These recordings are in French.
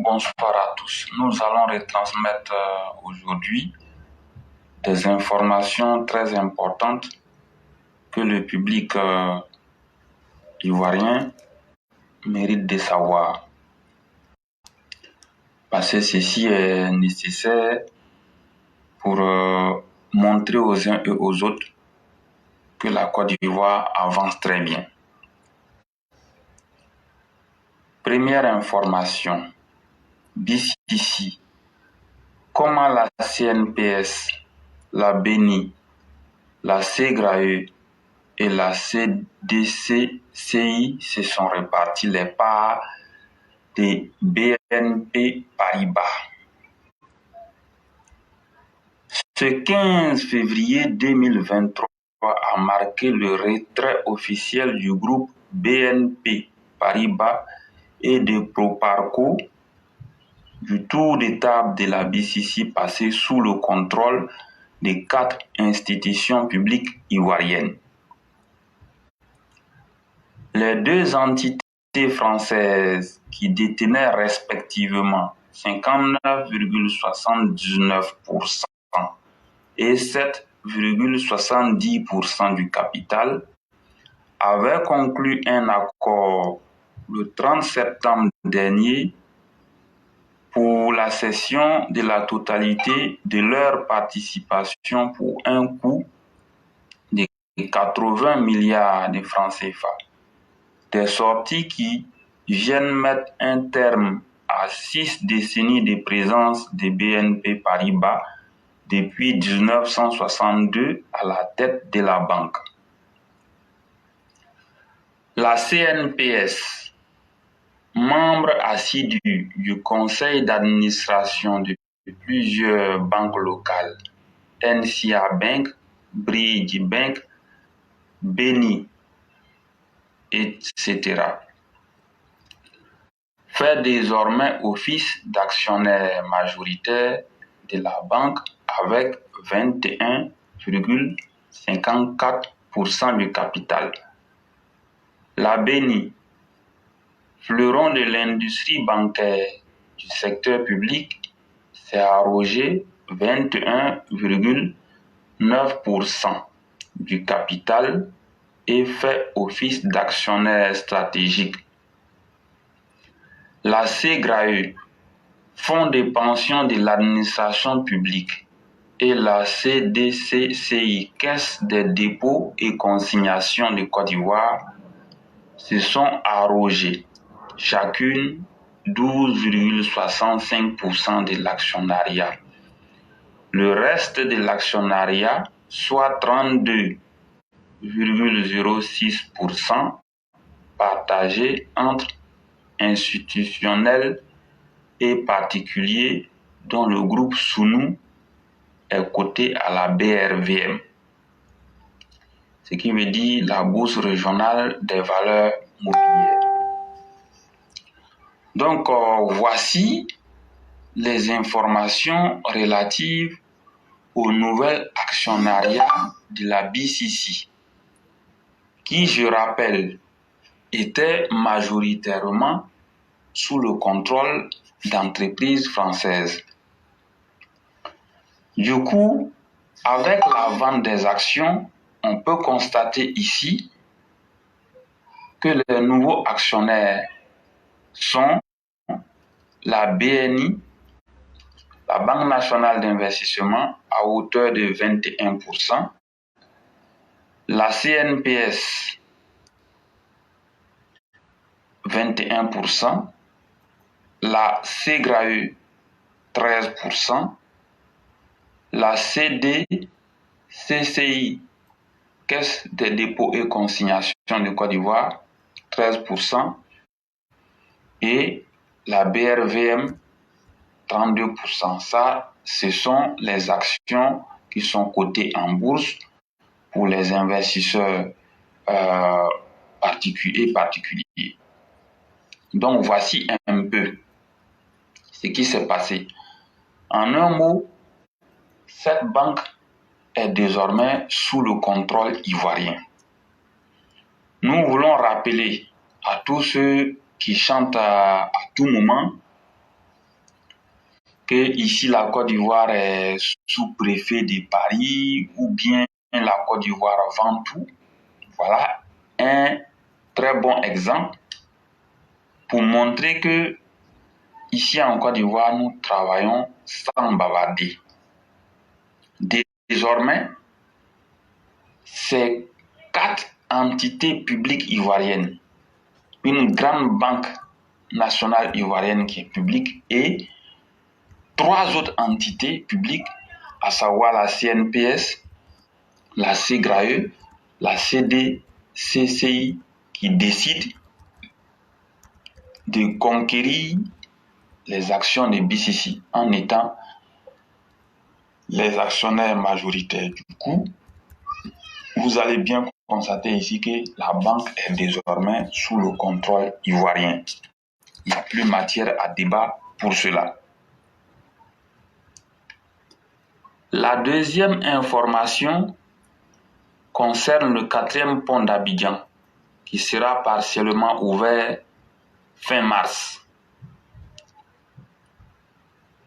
bonsoir à tous. Nous allons retransmettre aujourd'hui des informations très importantes que le public ivoirien mérite de savoir. Parce que ceci est nécessaire pour montrer aux uns et aux autres que la Côte d'Ivoire avance très bien. Première information, BCC. Comment la CNPS, la BENI, la CGRAE et la CDCCI se sont répartis les parts des BNP Paribas. Ce 15 février 2023 a marqué le retrait officiel du groupe BNP Paribas et de Proparco du tour de table de la BCC passé sous le contrôle des 4 institutions publiques ivoiriennes. Les deux entités françaises qui détenaient respectivement 59,79% et 7,70% du capital avaient conclu un accord le 30 septembre dernier pour la cession de la totalité de leur participation pour un coût de 80 milliards de francs CFA. Des sorties qui viennent mettre un terme à 6 décennies de présence de BNP Paribas depuis 1962 à la tête de la banque. La CNPS, membre assidu du conseil d'administration de plusieurs banques locales, NCA Bank, Bridge Bank, BENI, etc., fait désormais office d'actionnaire majoritaire de la banque avec 21,54% du capital. La BENI, fleuron de l'industrie bancaire du secteur public, s'est arrogé 21,9% du capital et fait office d'actionnaire stratégique. La CGRAE, Fonds de pension de l'administration publique, et la CDCCI, Caisse des dépôts et consignations de Côte d'Ivoire, se sont arrogés chacune 12,65% de l'actionnariat. Le reste de l'actionnariat, soit 32,06%, partagé entre institutionnels et particuliers dont le groupe Sounou est coté à la BRVM, ce qui veut dire la Bourse régionale des valeurs mobilières. Donc, voici les informations relatives au nouvel actionnariat de la BCC, qui, je rappelle, était majoritairement sous le contrôle d'entreprises françaises. Du coup, avec la vente des actions, on peut constater ici que les nouveaux actionnaires sont la BNI, la Banque nationale d'investissement, à hauteur de 21%, la CNPS, 21%, la CGRAE, 13%, la CDCCI, Caisse des dépôts et consignations de Côte d'Ivoire, 13%, et la BRVM, 32%. Ça, ce sont les actions qui sont cotées en bourse pour les investisseurs particuliers. Donc, voici un peu ce qui s'est passé. En un mot, cette banque est désormais sous le contrôle ivoirien. Nous voulons rappeler à tous ceux qui chantent à tout moment que ici la Côte d'Ivoire est sous-préfet de Paris ou bien la Côte d'Ivoire vend tout. Voilà un très bon exemple pour montrer que ici en Côte d'Ivoire, nous travaillons sans bavarder. Désormais, c'est 4 entités publiques ivoiriennes, une grande banque nationale ivoirienne qui est publique et 3 autres entités publiques, à savoir la CNPS, la CGRAE, la CDCCI, qui décident de conquérir les actions de BCC en étant les actionnaires majoritaires. Du coup, vous allez bien constater ici que la banque est désormais sous le contrôle ivoirien. Il n'y a plus matière à débat pour cela. La deuxième information concerne le 4e pont d'Abidjan qui sera partiellement ouvert fin mars.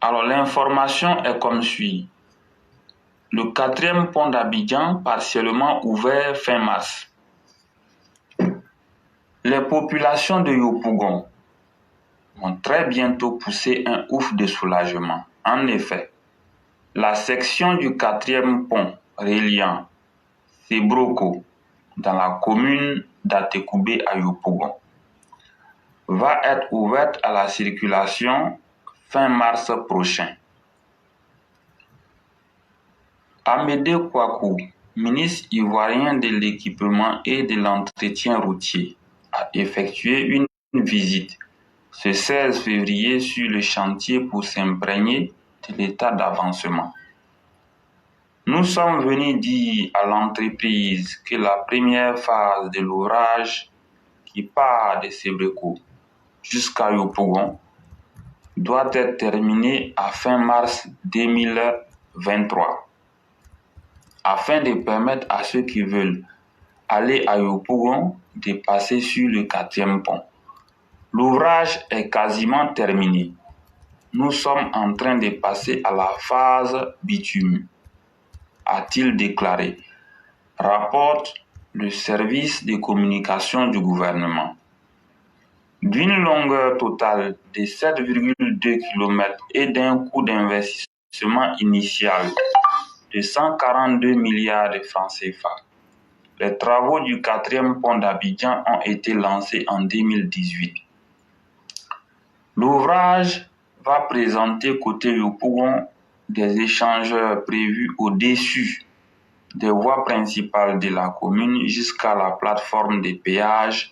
Alors l'information est comme suit. Le 4e pont d'Abidjan partiellement ouvert fin mars. Les populations de Yopougon vont très bientôt pousser un ouf de soulagement. En effet, la section du 4e pont reliant Sébroko dans la commune d'Atekoubé à Yopougon va être ouverte à la circulation fin mars prochain. Amédée Kouakou, ministre ivoirien de l'équipement et de l'entretien routier, a effectué une visite ce 16 février sur le chantier pour s'imprégner de l'état d'avancement. Nous sommes venus dire à l'entreprise que la première phase de l'ouvrage qui part de Sébreko jusqu'à Yopougon doit être terminée à fin mars 2023 afin de permettre à ceux qui veulent aller à Yopougon de passer sur le 4e pont. L'ouvrage est quasiment terminé. Nous sommes en train de passer à la phase bitume, a-t-il déclaré, rapporte le service de communication du gouvernement. D'une longueur totale de 7,2 km et d'un coût d'investissement initial de 142 milliards de francs CFA, les travaux du 4e pont d'Abidjan ont été lancés en 2018. L'ouvrage va présenter côté Yopougon des échangeurs prévus au-dessus des voies principales de la commune jusqu'à la plateforme de péage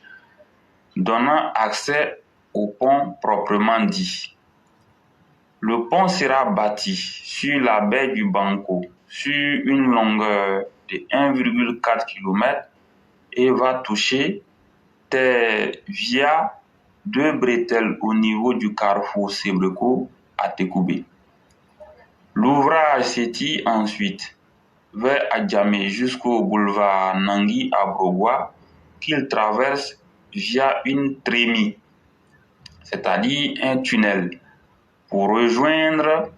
donnant accès au pont proprement dit. Le pont sera bâti sur la baie du Banco sur une longueur de 1,4 km et va toucher terre via 2 bretelles au niveau du carrefour Sébreko à Tekoubé. L'ouvrage s'étire ensuite vers Adjamé jusqu'au boulevard Nangui à Brogoua qu'il traverse via une trémie, c'est-à-dire un tunnel, pour rejoindre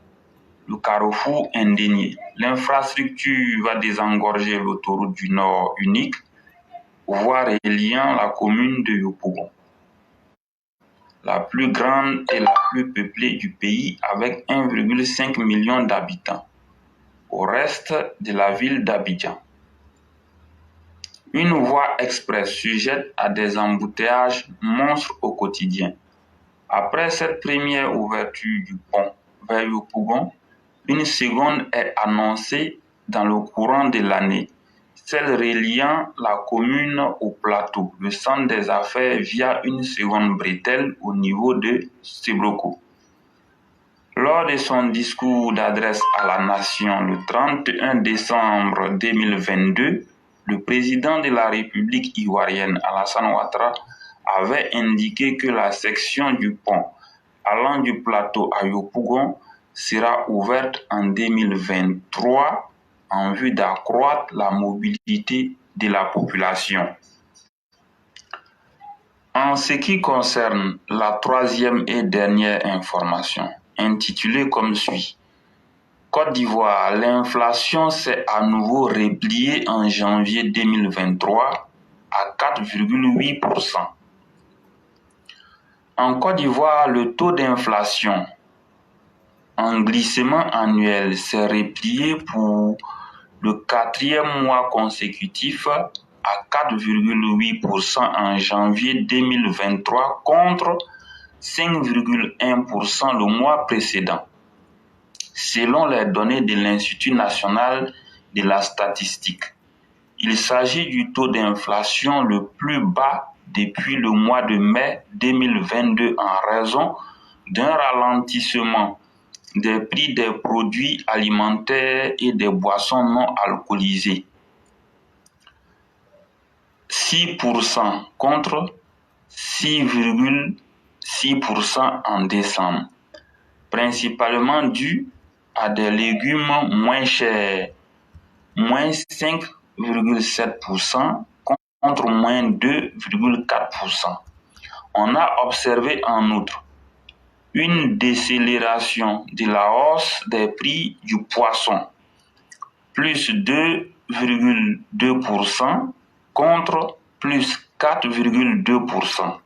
le carrefour Indénié. L'infrastructure va désengorger l'autoroute du Nord unique, voie reliant la commune de Yopougon, la plus grande et la plus peuplée du pays avec 1,5 million d'habitants, au reste de la ville d'Abidjan. Une voie express sujette à des embouteillages monstres au quotidien. Après cette première ouverture du pont vers Yopougon, une seconde est annoncée dans le courant de l'année, celle reliant la commune au plateau, le centre des affaires via une seconde bretelle au niveau de Sébroko. Lors de son discours d'adresse à la nation le 31 décembre 2022, le président de la République ivoirienne, Alassane Ouattara, avait indiqué que la section du pont allant du plateau à Yopougon sera ouverte en 2023 en vue d'accroître la mobilité de la population. En ce qui concerne la troisième et dernière information, intitulé comme suit. Côte d'Ivoire, l'inflation s'est à nouveau repliée en janvier 2023 à 4,8%. En Côte d'Ivoire, le taux d'inflation en glissement annuel s'est replié pour le quatrième mois consécutif à 4,8% en janvier 2023 contre 5,1% le mois précédent, selon les données de l'Institut national de la statistique. Il s'agit du taux d'inflation le plus bas depuis le mois de mai 2022 en raison d'un ralentissement des prix des produits alimentaires et des boissons non alcoolisées. 6% contre 6,6% en décembre, principalement dû à des légumes moins chers, moins 5,7% contre moins 2,4%. On a observé en outre une décélération de la hausse des prix du poisson, plus 2,2% contre plus 4,2%.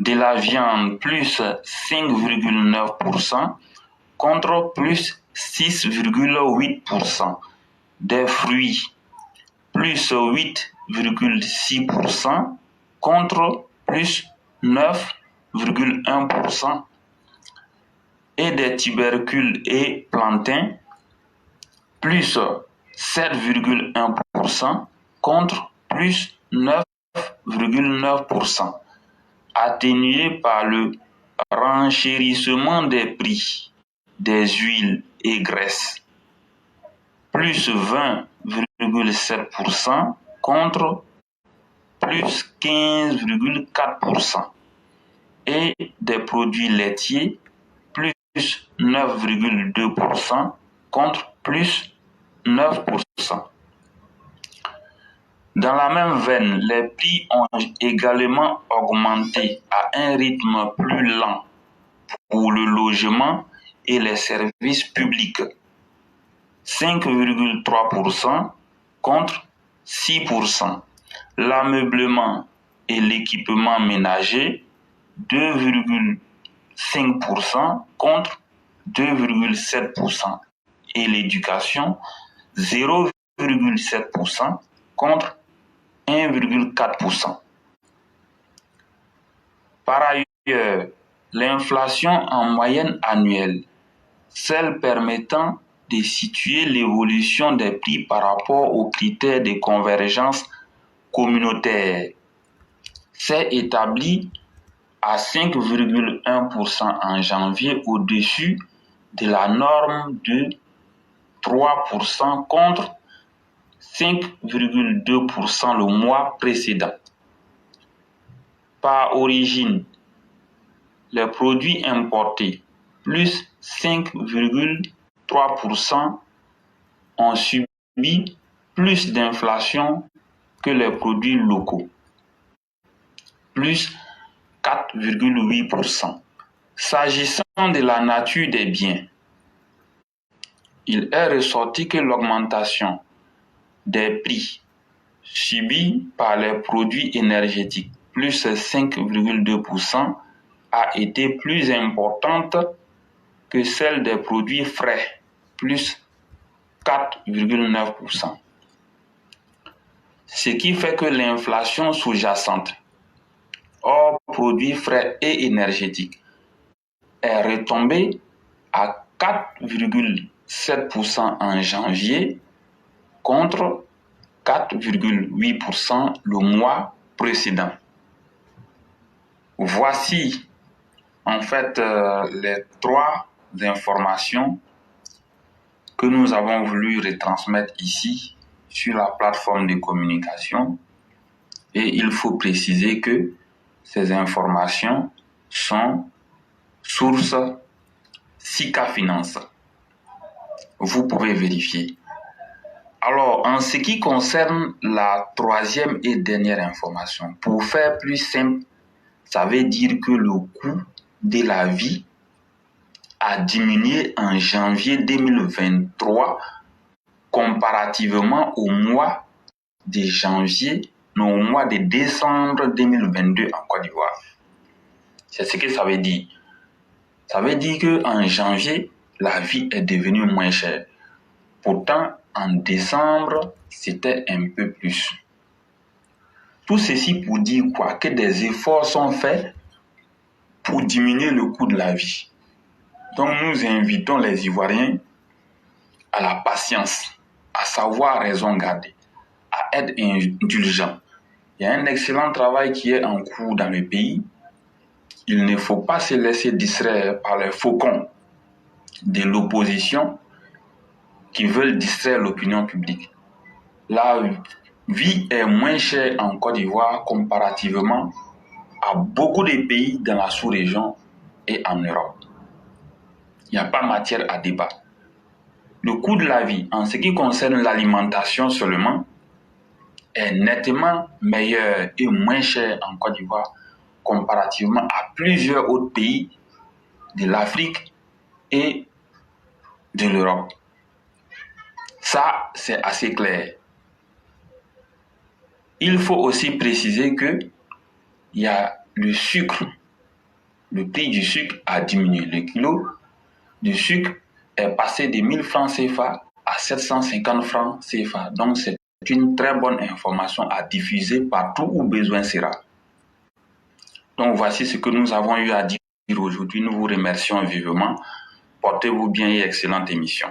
De la viande, plus 5,9% contre plus 6,8%. Des fruits, plus 8,6% contre plus 9,1%. Et des tubercules et plantains, plus 7,1% contre plus 9,9%. Atténué par le renchérissement des prix des huiles et graisses, plus 20,7% contre plus 15,4%, et des produits laitiers, plus 9,2% contre plus 9%. Dans la même veine, les prix ont également augmenté à un rythme plus lent pour le logement et les services publics, 5,3% contre 6%. L'ameublement et l'équipement ménager, 2,5% contre 2,7%. Et l'éducation, 0,7% contre 1,4%. Par ailleurs, l'inflation en moyenne annuelle, celle permettant de situer l'évolution des prix par rapport aux critères de convergence communautaire, s'est établie à 5,1% en janvier, au-dessus de la norme de 3% contre 5,2% le mois précédent. Par origine, les produits importés, plus 5,3%, ont subi plus d'inflation que les produits locaux, plus 4,8%. S'agissant de la nature des biens, il est ressorti que l'augmentation des prix subis par les produits énergétiques, plus 5,2%, a été plus importante que celle des produits frais, plus 4,9%. Ce qui fait que l'inflation sous-jacente, hors produits frais et énergétiques, est retombée à 4,7% en janvier contre 4,8% le mois précédent. Voici en fait les trois informations que nous avons voulu retransmettre ici sur la plateforme de communication, et il faut préciser que ces informations sont source Sika Finance. Vous pouvez vérifier. Alors, en ce qui concerne la troisième et dernière information, pour faire plus simple, ça veut dire que le coût de la vie a diminué en janvier 2023 comparativement au mois de janvier, non, au mois de décembre 2022 en Côte d'Ivoire. C'est ce que ça veut dire. Ça veut dire qu'en janvier, la vie est devenue moins chère. Pourtant, en décembre, c'était un peu plus. Tout ceci pour dire quoi? Que des efforts sont faits pour diminuer le coût de la vie. Donc, nous invitons les Ivoiriens à la patience, à savoir raison garder, à être indulgents. Il y a un excellent travail qui est en cours dans le pays. Il ne faut pas se laisser distraire par les faucons de l'opposition qui veulent distraire l'opinion publique. La vie est moins chère en Côte d'Ivoire comparativement à beaucoup de pays dans la sous-région et en Europe. Il n'y a pas matière à débat. Le coût de la vie, en ce qui concerne l'alimentation seulement, est nettement meilleur et moins cher en Côte d'Ivoire comparativement à plusieurs autres pays de l'Afrique et de l'Europe. Ça, c'est assez clair. Il faut aussi préciser que il y a le sucre. Le prix du sucre a diminué. Le kilo de sucre est passé de 1000 francs CFA à 750 francs CFA. Donc, c'est une très bonne information à diffuser partout où besoin sera. Donc, voici ce que nous avons eu à dire aujourd'hui. Nous vous remercions vivement. Portez-vous bien et excellente émission.